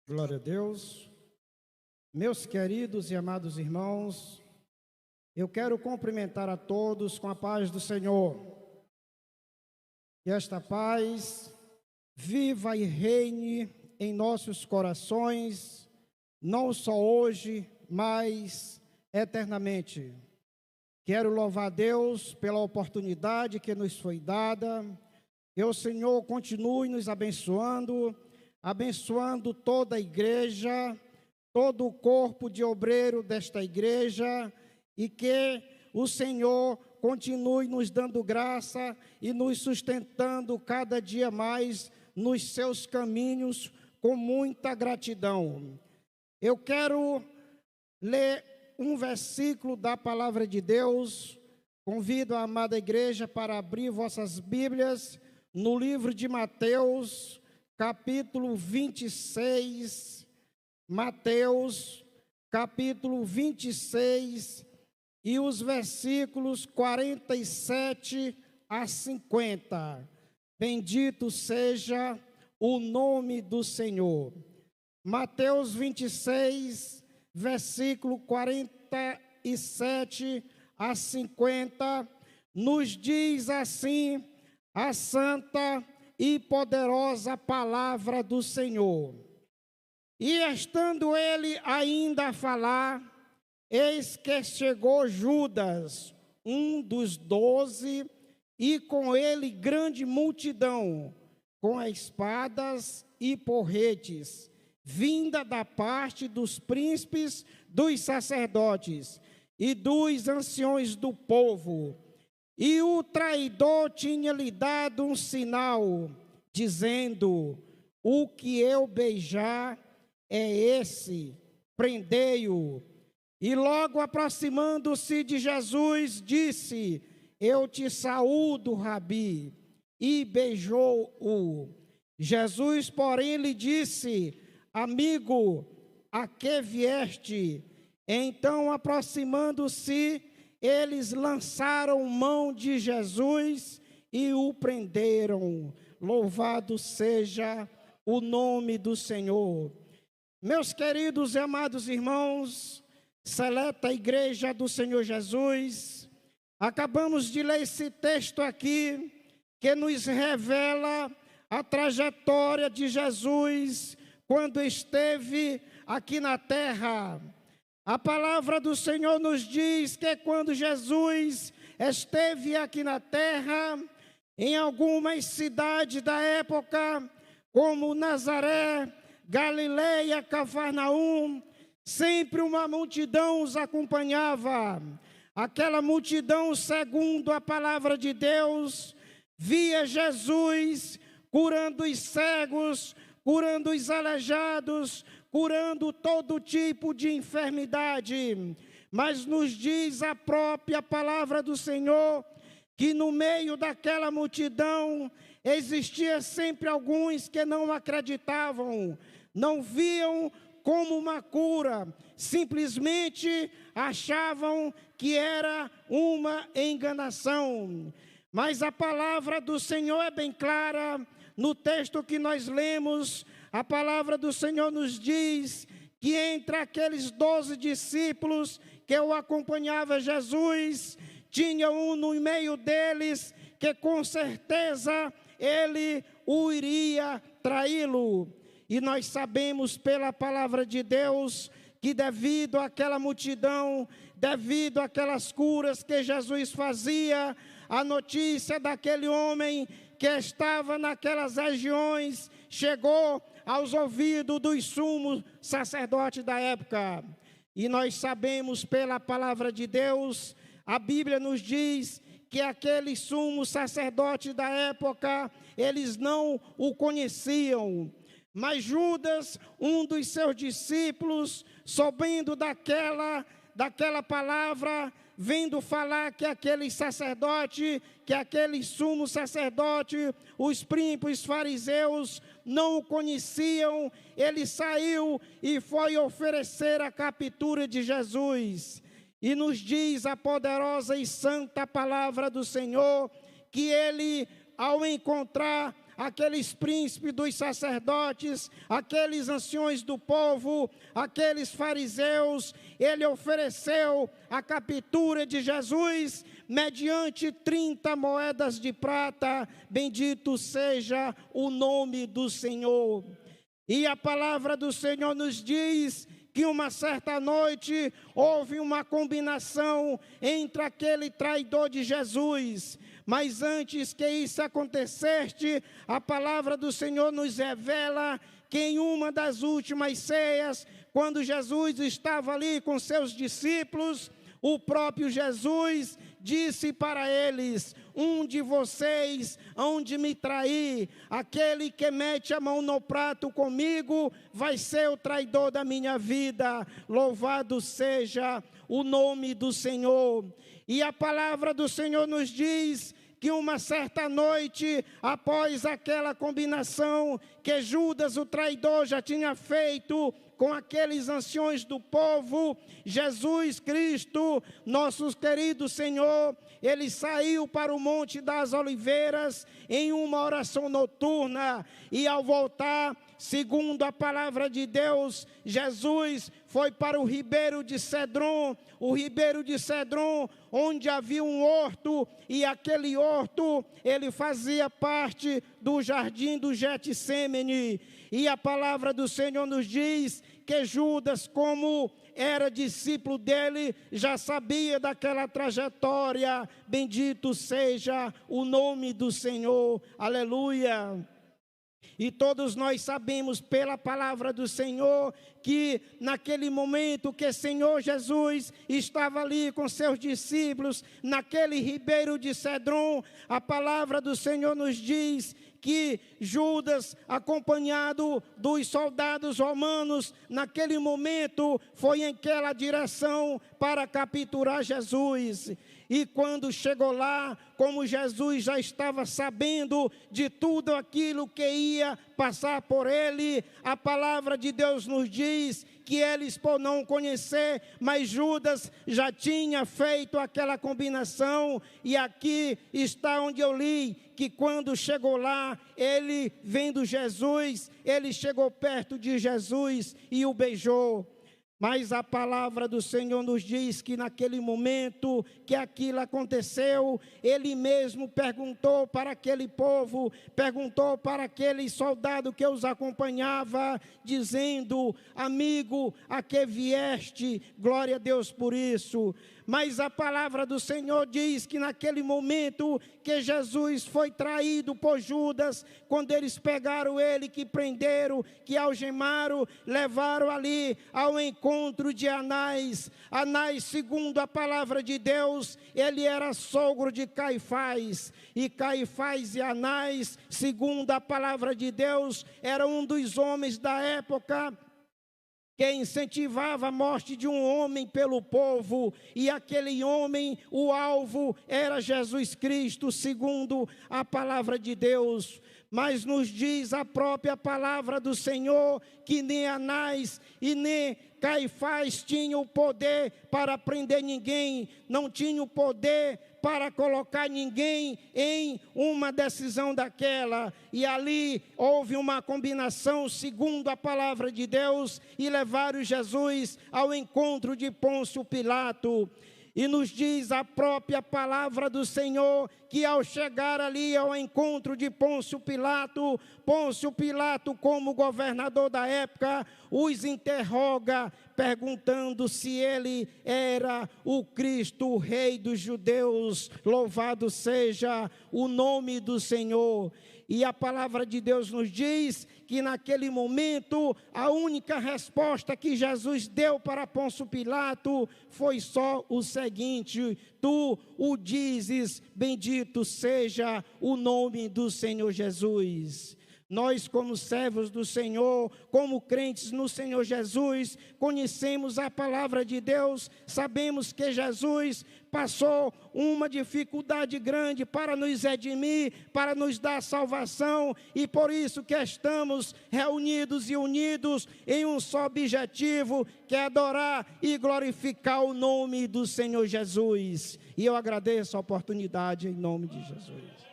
Glória a Deus. Meus queridos e amados irmãos, eu quero cumprimentar a todos com a paz do Senhor. Que esta paz viva e reine em nossos corações, não só hoje, mas eternamente. Quero louvar a Deus pela oportunidade que nos foi dada. Que o Senhor continue nos abençoando toda a igreja, todo o corpo de obreiro desta igreja, e que o Senhor continue nos dando graça e nos sustentando cada dia mais nos seus caminhos com muita gratidão. Eu quero ler um versículo da palavra de Deus. Convido a amada igreja para abrir vossas Bíblias no livro de Mateus, capítulo 26, Mateus, capítulo 26, e os versículos 47 a 50. Bendito seja o nome do Senhor. Mateus 26, versículo 47 a 50, nos diz assim a santa e poderosa palavra do Senhor. E estando ele ainda a falar, eis que chegou Judas, um dos 12, e com ele grande multidão, com espadas e porretes, vinda da parte dos príncipes, dos sacerdotes e dos anciões do povo. E o traidor tinha-lhe dado um sinal, dizendo: o que eu beijar é esse, prendei-o. E logo aproximando-se de Jesus, disse: eu te saúdo, Rabi, e beijou-o. Jesus, porém, lhe disse: amigo, a que vieste? Então, aproximando-se, eles lançaram mão de Jesus e o prenderam. Louvado seja o nome do Senhor. Meus queridos e amados irmãos, seleta igreja do Senhor Jesus, acabamos de ler esse texto aqui, que nos revela a trajetória de Jesus quando esteve aqui na terra. A palavra do Senhor nos diz que quando Jesus esteve aqui na terra, em algumas cidades da época, como Nazaré, Galileia, Cafarnaum, sempre uma multidão os acompanhava. Aquela multidão, segundo a palavra de Deus, via Jesus curando os cegos, curando os aleijados, curando todo tipo de enfermidade. Mas nos diz a própria palavra do Senhor que no meio daquela multidão existia sempre alguns que não acreditavam, não viam como uma cura, simplesmente achavam que era uma enganação. Mas a palavra do Senhor é bem clara. No texto que nós lemos, a palavra do Senhor nos diz que entre aqueles 12 discípulos que o acompanhava Jesus, tinha um no meio deles que com certeza ele o iria traí-lo. E nós sabemos pela palavra de Deus que devido àquela multidão, devido àquelas curas que Jesus fazia, a notícia daquele homem que estava naquelas regiões chegou aos ouvidos dos sumos sacerdotes da época. E nós sabemos pela palavra de Deus, a Bíblia nos diz que aqueles sumos sacerdotes da época, eles não o conheciam. Mas Judas, um dos seus discípulos, sabendo daquela palavra, vendo falar que aquele sacerdote, que aquele sumo sacerdote, os príncipes fariseus não o conheciam, ele saiu e foi oferecer a captura de Jesus. E nos diz a poderosa e santa palavra do Senhor, que ele, ao encontrar aqueles príncipes dos sacerdotes, aqueles anciões do povo, aqueles fariseus, ele ofereceu a captura de Jesus mediante 30 moedas de prata. Bendito seja o nome do Senhor. E a palavra do Senhor nos diz que uma certa noite houve uma combinação entre aquele traidor de Jesus. Mas antes que isso acontecesse, a palavra do Senhor nos revela que em uma das últimas ceias, quando Jesus estava ali com seus discípulos, o próprio Jesus disse para eles: um de vocês hão de me trair, aquele que mete a mão no prato comigo vai ser o traidor da minha vida. Louvado seja o nome do Senhor. E a palavra do Senhor nos diz que uma certa noite, após aquela combinação que Judas, o traidor, já tinha feito com aqueles anciões do povo, Jesus Cristo, nosso querido Senhor, ele saiu para o Monte das Oliveiras em uma oração noturna, e ao voltar, segundo a palavra de Deus, Jesus foi para o ribeiro de Cedron, onde havia um horto, e aquele horto, ele fazia parte do jardim do Getsêmani. E a palavra do Senhor nos diz que Judas, como era discípulo dele, já sabia daquela trajetória. Bendito seja o nome do Senhor, aleluia. E todos nós sabemos pela palavra do Senhor que naquele momento que o Senhor Jesus estava ali com seus discípulos, naquele ribeiro de Cedron, a palavra do Senhor nos diz que Judas, acompanhado dos soldados romanos, naquele momento foi em aquela direção para capturar Jesus. E quando chegou lá, como Jesus já estava sabendo de tudo aquilo que ia passar por ele, a palavra de Deus nos diz que eles, por não conhecer, mas Judas já tinha feito aquela combinação. E aqui está onde eu li, que quando chegou lá, ele vendo Jesus, ele chegou perto de Jesus e o beijou. Mas a palavra do Senhor nos diz que naquele momento que aquilo aconteceu, ele mesmo perguntou para aquele povo, perguntou para aquele soldado que os acompanhava, dizendo: amigo, a que vieste? Glória a Deus por isso. Mas a palavra do Senhor diz que naquele momento que Jesus foi traído por Judas, quando eles pegaram ele, que prenderam, que algemaram, levaram ali ao encontro de Anás. Anás, segundo a palavra de Deus, ele era sogro de Caifás. E Caifás e Anás, segundo a palavra de Deus, era um dos homens da época que incentivava a morte de um homem pelo povo, e aquele homem, o alvo, era Jesus Cristo, segundo a palavra de Deus. Mas nos diz a própria palavra do Senhor, que nem Anás e nem Caifás tinham o poder para prender ninguém, não tinham o poder para colocar ninguém em uma decisão daquela. E ali houve uma combinação segundo a palavra de Deus, e levaram Jesus ao encontro de Pôncio Pilato. E nos diz a própria palavra do Senhor que ao chegar ali ao encontro de Pôncio Pilato, como governador da época, os interroga, perguntando se ele era o Cristo, o Rei dos judeus. Louvado seja o nome do Senhor. E a palavra de Deus nos diz que naquele momento a única resposta que Jesus deu para Pôncio Pilato foi só o seguinte: tu o dizes, bendito seja o nome do Senhor Jesus. Nós, como servos do Senhor, como crentes no Senhor Jesus, conhecemos a palavra de Deus, sabemos que Jesus passou uma dificuldade grande para nos redimir, para nos dar salvação, e por isso que estamos reunidos e unidos em um só objetivo, que é adorar e glorificar o nome do Senhor Jesus. E eu agradeço a oportunidade em nome de Jesus.